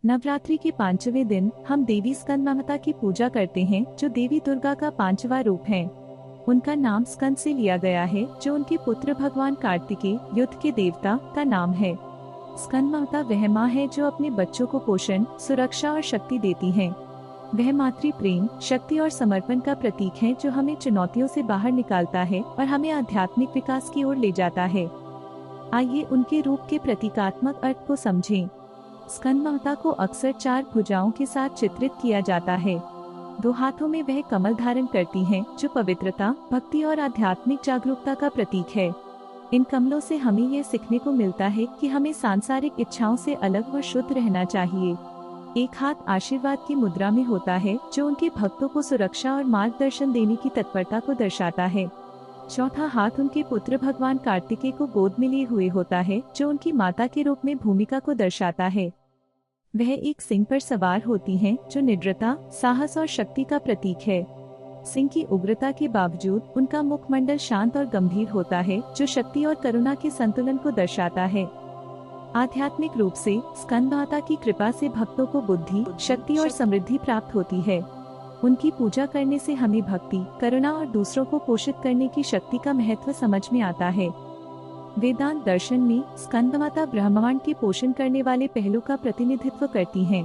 नवरात्रि के पांचवें दिन हम देवी स्कंद माता की पूजा करते हैं, जो देवी दुर्गा का पांचवा रूप है। उनका नाम स्कंद से लिया गया है, जो उनके पुत्र भगवान कार्तिकेय, युद्ध के देवता, का नाम है। स्कंद माता वह माँ है जो अपने बच्चों को पोषण, सुरक्षा और शक्ति देती है। वह मातृ प्रेम, शक्ति और समर्पण का प्रतीक है, जो हमें चुनौतियों से बाहर निकालता है और हमें आध्यात्मिक विकास की ओर ले जाता है। आइए उनके रूप के प्रतीकात्मक अर्थ को समझें। स्कंद माता को अक्सर 4 भुजाओं के साथ चित्रित किया जाता है। 2 हाथों में वह कमल धारण करती हैं, जो पवित्रता, भक्ति और आध्यात्मिक जागरूकता का प्रतीक है। इन कमलों से हमें यह सीखने को मिलता है कि हमें सांसारिक इच्छाओं से अलग और शुद्ध रहना चाहिए। एक हाथ आशीर्वाद की मुद्रा में होता है, जो उनके भक्तों को सुरक्षा और मार्गदर्शन देने की तत्परता को दर्शाता है। चौथा हाथ उनके पुत्र भगवान कार्तिकेय को गोद में लिए हुए होता है, जो उनकी माता के रूप में भूमिका को दर्शाता है। वह एक सिंह पर सवार होती हैं, जो निडरता, साहस और शक्ति का प्रतीक है। सिंह की उग्रता के बावजूद उनका मुखमंडल शांत और गंभीर होता है, जो शक्ति और करुणा के संतुलन को दर्शाता है। आध्यात्मिक रूप से स्कंद माता की कृपा से भक्तों को बुद्धि, शक्ति और समृद्धि प्राप्त होती है। उनकी पूजा करने से हमें भक्ति, करुणा और दूसरों को पोषित करने की शक्ति का महत्व समझ में आता है। वेदांत दर्शन में स्कंद माता ब्रह्मांड के पोषण करने वाले पहलू का प्रतिनिधित्व करती हैं।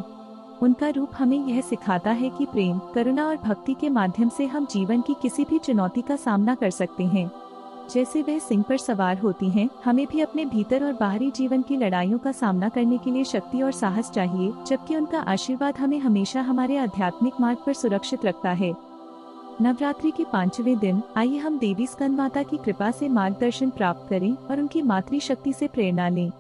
उनका रूप हमें यह सिखाता है कि प्रेम, करुणा और भक्ति के माध्यम से हम जीवन की किसी भी चुनौती का सामना कर सकते हैं। जैसे वह सिंह पर सवार होती हैं, हमें भी अपने भीतर और बाहरी जीवन की लड़ाइयों का सामना करने के लिए शक्ति और साहस चाहिए, जबकि उनका आशीर्वाद हमें हमेशा हमारे आध्यात्मिक मार्ग पर सुरक्षित रखता है। नवरात्रि के 5वें दिन आइए हम देवी स्कंद माता की कृपा से मार्गदर्शन प्राप्त करें और उनकी मातृ शक्ति से प्रेरणा लें।